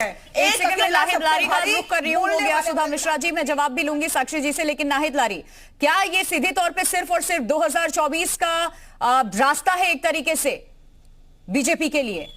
एक सेकंड में नाहिद लारी का रुख कर रही हूँ। हो गया सुधा मिश्रा जी, मैं जवाब भी लूंगी साक्षी जी से, लेकिन नाहिद लारी, क्या ये सीधे तौर पे सिर्फ और सिर्फ 2024 का रास्ता है एक तरीके से बीजेपी के लिए?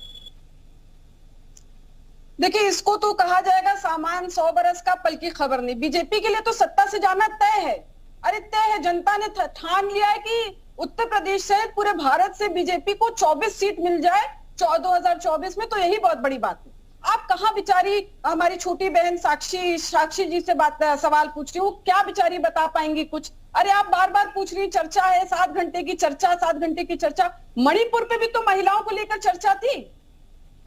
देखिए, इसको तो कहा जाएगा सामान 100 बरस का, पल की खबर नहीं। बीजेपी के लिए तो सत्ता से जाना तय है। अरे तय है, जनता ने ठान लिया है कि उत्तर प्रदेश सहित पूरे भारत से बीजेपी को 24 सीट मिल जाए 2024 में, तो यही बहुत बड़ी बात है। आप कहां बेचारी हमारी छोटी बहन साक्षी जी से सवाल पूछ रही हूँ, क्या बेचारी बता पाएंगी कुछ? अरे आप बार बार पूछ रही, चर्चा है 7 घंटे की चर्चा, 7 घंटे की चर्चा। मणिपुर पे भी तो महिलाओं को लेकर चर्चा थी।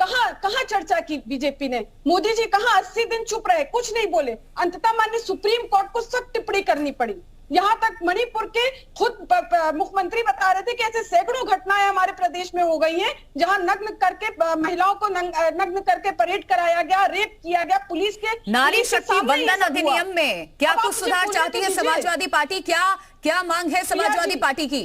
कहां चर्चा की बीजेपी ने? मोदी जी कहां 80 दिन चुप रहे, कुछ नहीं बोले। अंततः माननीय सुप्रीम कोर्ट को सख्त टिप्पणी करनी पड़ी। यहां तक मणिपुर के खुद मुख्यमंत्री बता रहे थे कि ऐसे सैकड़ों घटनाएं हमारे प्रदेश में हो गई हैं, जहां नग्न करके महिलाओं को नग्न करके परेड कराया गया, रेप किया गया। पुलिस के नारी शक्ति वंदन अधिनियम में क्या कुछ सुधार चाहती है समाजवादी पार्टी? क्या मांग है समाजवादी पार्टी की?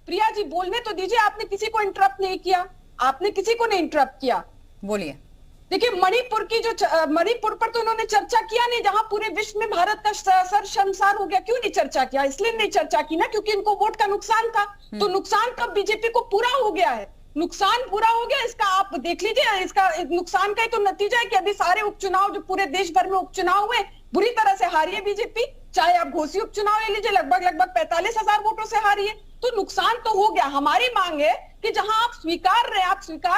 प्रिया जी बोलने तो दीजिए, आपने किसी को इंटरप्ट नहीं किया, आपने किसी को नहीं इंटरप्ट किया। बोलिए। देखिए, मणिपुर पर तो उन्होंने चर्चा किया नहीं, जहां पूरे विश्व में भारत का सर शर्मसार हो गया। क्यों नहीं चर्चा किया? इसलिए नहीं चर्चा की ना क्योंकि इनको वोट का नुकसान था। तो नुकसान कब बीजेपी को पूरा हो गया है, नुकसान पूरा हो गया। इसका आप देख लीजिए, इसका नुकसान का ही तो नतीजा है कि अभी सारे उपचुनाव जो पूरे देश भर में उपचुनाव हुए, बुरी तरह से हारी है बीजेपी। चाहे आप घोसी उपचुनाव ले लीजिए, लगभग 45,000 वोटों से हारी है। तो नुकसान तो हो गया। हमारी मांग है कि जहां आप स्वीकार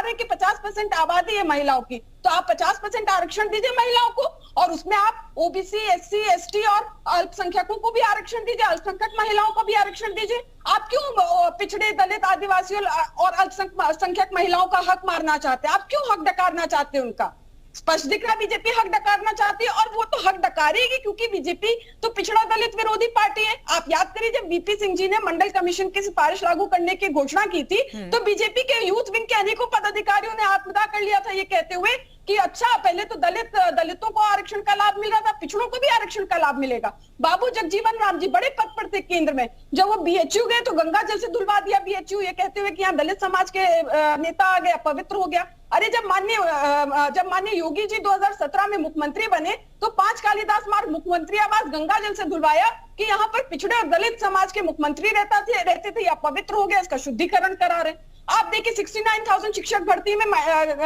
रहे कि 50% आबादी है महिलाओं की, तो आप 50% आरक्षण दीजिए महिलाओं को, और उसमें आप ओबीसी, एससी, एसटी और अल्पसंख्यकों को भी आरक्षण दीजिए, अल्पसंख्यक महिलाओं को भी आरक्षण दीजिए। आप क्यों पिछड़े, दलित, आदिवासी और अल्पसंख्यक महिलाओं का हक मारना चाहते हैं? आप क्यों हक डकारना चाहते हैं उनका? स्पष्ट दिख रहा बीजेपी हक डकारना चाहती है, और वो तो हक डकारेगी क्योंकि बीजेपी तो पिछड़ा दलित विरोधी पार्टी है। आप याद करिए, जब वीपी सिंह जी ने मंडल कमीशन की सिफारिश लागू करने की घोषणा की थी, तो बीजेपी के यूथ विंग के अनेकों पदाधिकारियों ने आत्मदाह कर लिया था, ये कहते हुए कि अच्छा, पहले तो दलितों को आरक्षण का लाभ मिल रहा था, पिछड़ों को भी आरक्षण का लाभ मिलेगा। बाबू जगजीवन राम जी बड़े पद पर थे केंद्र में, जब वो बीएचयू गए तो गंगा जल से धुलवा दिया बीएचयू, ये कहते हुए कि यहाँ दलित समाज के नेता आ गए, अपवित्र हो गया। अरे जब माननीय योगी जी 2017 में मुख्यमंत्री बने, तो 5 कालिदास मार्ग मुख्यमंत्री आवास गंगा जल से धुलवाया कि यहाँ पर पिछड़े और दलित समाज के मुख्यमंत्री रहते थे, या पवित्र हो गया, इसका शुद्धिकरण करा रहे। आप देखिए 69,000 शिक्षक भर्ती में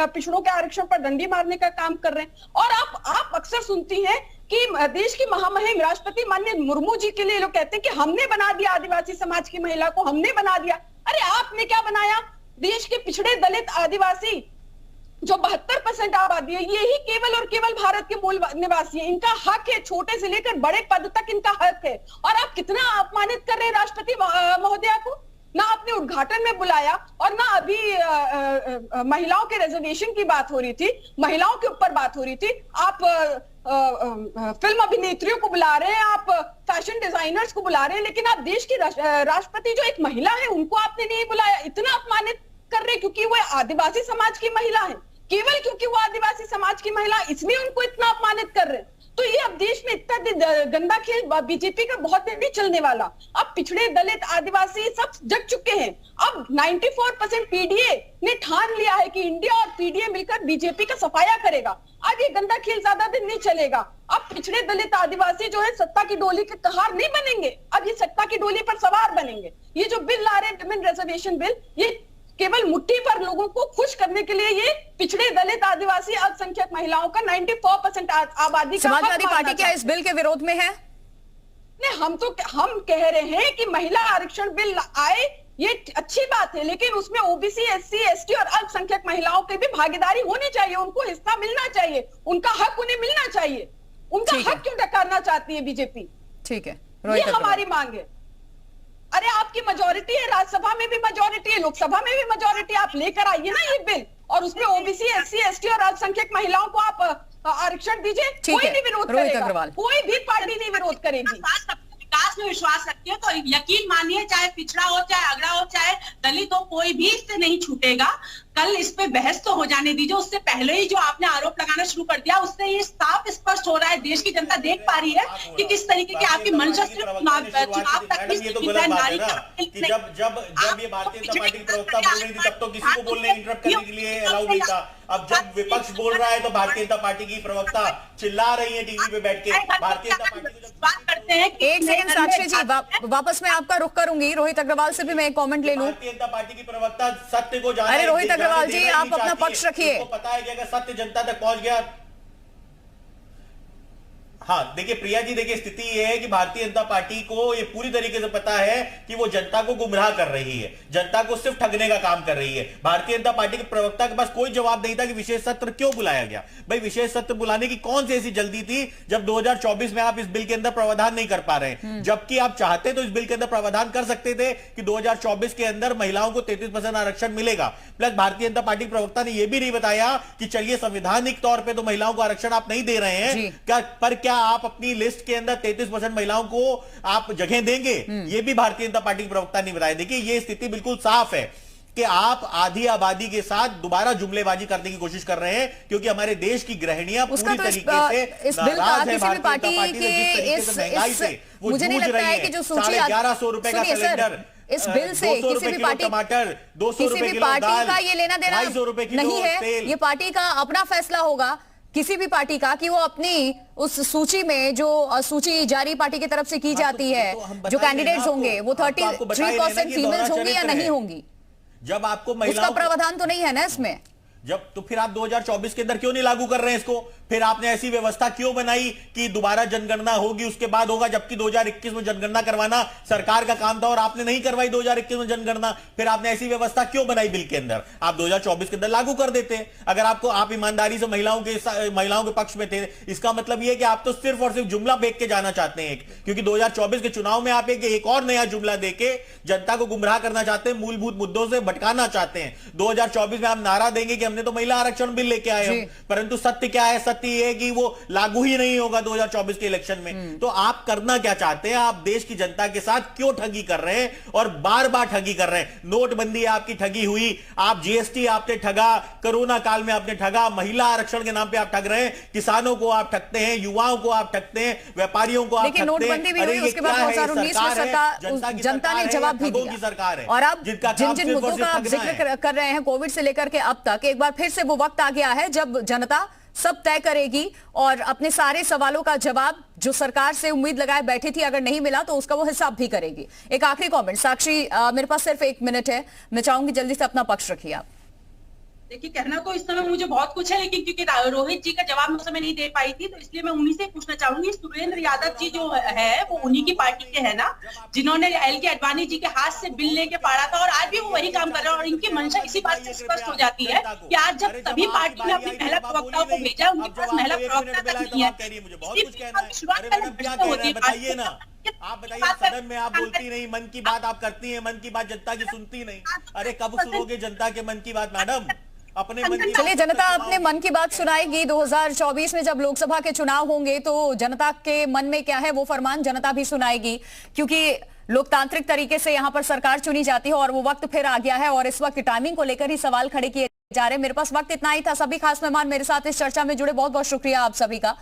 पिछड़ों के आरक्षण पर डंडी मारने का काम कर रहे हैं। और आप अक्सर सुनती हैं कि देश की महामहिम राष्ट्रपति माननीय मुर्मू जी के लिए लोग कहते हैं कि हमने बना दिया आदिवासी समाज की महिला को, हमने बना दिया। अरे आपने क्या बनाया? देश के पिछड़े दलित आदिवासी जो 72% आबादी है, यही केवल और केवल भारत के मूल निवासी है। इनका हक है, छोटे से लेकर बड़े पद तक इनका हक है। और आप कितना अपमानित कर रहे हैं राष्ट्रपति महोदया को। ना आपने उद्घाटन में बुलाया, और ना अभी महिलाओं के रिजर्वेशन की बात हो रही थी, महिलाओं के ऊपर बात हो रही थी। आप फिल्म अभिनेत्रियों को बुला रहे हैं, आप फैशन डिजाइनर्स को बुला रहे हैं, लेकिन आप देश की राष्ट्रपति जो एक महिला है उनको आपने नहीं बुलाया। इतना अपमानित कर रहे क्योंकि वो आदिवासी समाज की महिला है, केवल क्योंकि वो आदिवासी समाज की महिला, इसलिए उनको इतना अपमानित कर रहे हैं। तो ये अब देश में इतना गंदा खेल बीजेपी का बहुत दिन नहीं चलने वाला। अब पिछड़े दलित आदिवासी सब जग चुके हैं। अब 94% पीडीए ने ठान लिया है कि इंडिया और पीडीए मिलकर बीजेपी का सफाया करेगा। अब ये गंदा खेल ज्यादा दिन नहीं चलेगा। अब पिछड़े दलित आदिवासी जो है सत्ता की डोली के कहार नहीं बनेंगे, अब ये सत्ता की डोली पर सवार बनेंगे। ये जो बिल ला रहे हैं, विमेन रिजर्वेशन बिल, ये केवल मुट्ठी पर लोगों को खुश करने के लिए ये पिछड़े दलित आदिवासी अल्पसंख्यक महिलाओं का 94% आबादी का समाजवादी पार्टी क्या इस बिल के विरोध में है? नहीं, हम कह रहे हैं कि महिला आरक्षण बिल आए, ये अच्छी बात है, लेकिन उसमें ओबीसी, एससी, एसटी और अल्पसंख्यक महिलाओं की भी भागीदारी होनी चाहिए, उनको हिस्सा मिलना चाहिए, उनका हक उन्हें मिलना चाहिए। उनका हक क्यों डकारना चाहती है बीजेपी? ठीक है, ये हमारी मांग है। अरे आपकी मेजॉरिटी है, राज्यसभा में भी मेजॉरिटी है, लोकसभा में भी मेजॉरिटी, आप लेकर आइए ना ये बिल, और उसमें ओबीसी, एससी, एसटी और अल्पसंख्यक महिलाओं को आप आरक्षण दीजिए। कोई नहीं विरोध करेगा, कोई भी पार्टी नहीं विरोध करेगी। विकास विकास में विश्वास रखती है, तो यकीन मानिए चाहे पिछड़ा हो, चाहे अगड़ा हो, चाहे दलित हो, कोई भी इससे नहीं छूटेगा। कल इस पे बहस तो हो जाने दीजिए, उससे पहले ही जो आपने आरोप लगाना शुरू कर दिया उससे ये साफ स्पष्ट हो रहा है, देश की जनता देख पा रही है कि किस तरीके की आपकी मंशा सिर्फ चुनाव तक ही सीमित है, नारी जब ये भारतीय जनता पार्टी की प्रवक्ता बोल रही थी तब तो किसी को बोलने इंटरप्ट करने के लिए अलाउ नहीं था। अब जब विपक्ष बोल रहा है तो भारतीय जनता पार्टी की प्रवक्ता चिल्ला रही है टीवी पे बैठ के। भारतीय जनता पार्टी को बात करते हैं कि एक सेकंड साक्षी जी, वापस मैं आपका रुख करूंगी। रोहित अग्रवाल से भी मैं एक कमेंट ले लूं। भारतीय जनता पार्टी की प्रवक्ता सत्य को जाने, अरे रोहित अग्रवाल जी, देना आप नहीं अपना चाहती पक्ष है। रखिए। उसको पता है कि अगर सत्य जनता तक पहुंच गया। हाँ देखिए प्रिया जी, देखिए स्थिति ये है कि भारतीय जनता पार्टी को ये पूरी तरीके से पता है कि वो जनता को गुमराह कर रही है, जनता को सिर्फ ठगने का काम कर रही है। भारतीय जनता पार्टी के प्रवक्ता के पास कोई जवाब नहीं था कि विशेष सत्र क्यों बुलाया गया। भाई विशेष सत्र बुलाने की कौन सी ऐसी जल्दी थी जब 2024 में आप इस बिल के अंदर प्रावधान नहीं कर पा रहे हैं? जबकि आप चाहते तो इस बिल के अंदर प्रावधान कर सकते थे कि 2024 के अंदर महिलाओं को 33% आरक्षण मिलेगा। प्लस भारतीय जनता पार्टी के प्रवक्ता ने यह भी नहीं बताया कि चलिए संवैधानिक तौर पर तो महिलाओं को आरक्षण आप नहीं दे रहे हैं, क्या आप अपनी लिस्ट के अंदर 33% महिलाओं को आप जगह देंगे? ये भी भारतीय जनता पार्टी के प्रवक्ता ने बताया। देखिए ये स्थिति बिल्कुल साफ है कि आप आधी आबादी के साथ दोबारा जुमलेबाजी करने की कोशिश कर रहे हैं, क्योंकि हमारे देश की गृहिणियां पूरी तो तरीके से इस बिल का नाराज है किसी भी भारतीय जनता पार्टी से जिस तरीके से महंगाई से वो मुझे नहीं जूझ लगता रही है कि जो सूची 1150 रुपए का सिलेंडर, इस बिल से 200 किसी रुपए भी किलो पार्टी टमाटर, 200 किसी रुपए भी किलो पार्टी दाल, का ये लेना देना 250 रुपए किलो नहीं है। तेल। ये पार्टी का अपना फैसला होगा किसी भी पार्टी का कि वो अपनी उस सूची में जो सूची जारी पार्टी की तरफ से की जाती है, जो कैंडिडेट्स होंगे वो 33% फीमेल्स होंगी या नहीं होंगी, जब आपको उसका महिलाओं प्रावधान तो नहीं है ना इसमें। जब तो फिर आप 2024 के अंदर क्यों नहीं लागू कर रहे हैं इसको? फिर आपने ऐसी व्यवस्था क्यों बनाई कि दोबारा जनगणना होगी उसके बाद होगा, जबकि 2021 में जनगणना करवाना सरकार का काम था और आपने नहीं करवाई 2021 में जनगणना। फिर आपने ऐसी व्यवस्था क्यों बनाई बिल के अंदर? आप 2024 के अंदर लागू कर देते अगर आपको, आप ईमानदारी से महिलाओं के पक्ष में थे। इसका मतलब यह कि आप तो सिर्फ और सिर्फ जुमला फेंक के जाना चाहते हैं, क्योंकि 2024 के चुनाव में आप एक और नया जुमला देके जनता को गुमराह करना चाहते हैं, मूलभूत मुद्दों से भटकाना चाहते हैं। 2024 में आप नारा देंगे कि हमने तो महिला आरक्षण बिल लेके आए हम, परंतु सत्य क्या है? सत्य यह है कि वो लागू ही नहीं होगा 2024 के इलेक्शन में। तो आप करना क्या चाहते हैं? आप देश की जनता के साथ क्यों ठगी कर रहे हैं और बार बार ठगी कर रहे हैं? नोटबंदी आपकी ठगी हुई, आप जीएसटी आपने ठगा, कोरोना काल में आपने ठगा, महिला आरक्षण के नाम पे आप ठग रहे हैं, किसानों को आप ठगते हैं, युवाओं को आप ठगते हैं, व्यापारियों को आप ठगते हैं। नोटबंदी भी हुई, उसके बाद 2019 में सरकार, जनता ने जवाब भी दिया। सरकार है और अब जिन मुद्दों का आप जिक्र कर रहे हैं कोविड से लेकर के अब तक, एक बार फिर से वो वक्त आ गया है जब जनता सब तय करेगी और अपने सारे सवालों का जवाब जो सरकार से उम्मीद लगाए बैठी थी, अगर नहीं मिला तो उसका वो हिसाब भी करेगी। एक आखिरी कमेंट साक्षी, मेरे पास सिर्फ 1 मिनट है, मैं चाहूंगी जल्दी से अपना पक्ष रखिए आप। देखिए कहना तो इस समय मुझे बहुत कुछ है, लेकिन क्योंकि रोहित जी का जवाब मैं उस समय नहीं दे पाई थी, तो इसलिए मैं उन्हीं से पूछना चाहूंगी। सुरेंद्र यादव जी जो है वो उन्हीं की पार्टी के है ना, जिन्होंने एल.के. आडवाणी जी के हाथ से बिल लेके पाड़ा था, और आज भी वो वही काम कर रहे हैं। और इनकी मंशा इसी बात से स्पष्ट हो जाती है कि आज जब सभी पार्टी ने अपनी महिला प्रवक्ताओं को भेजा, उनके पास महिला प्रवक्ता तक नहीं है। बताइए ना, आप बताइए, सदन में आप बोलती नहीं, मन की बात आप करती हैं, मन की बात जनता की सुनती नहीं। अरे कब सुनोगे जनता के मन की बात मैडम? अपने मन की। चलिए, जनता अपने मन की बात सुनाएगी। 2024 में जब लोकसभा के चुनाव होंगे तो जनता के मन में क्या है वो फरमान जनता भी सुनाएगी, क्योंकि लोकतांत्रिक तरीके से यहां पर सरकार चुनी जाती है और वो वक्त फिर आ गया है और इस वक्त टाइमिंग को लेकर ही सवाल खड़े किए जा रहे हैं। मेरे पास वक्त इतना ही था। सभी खास मेहमान मेरे साथ इस चर्चा में जुड़े, बहुत बहुत शुक्रिया आप सभी का।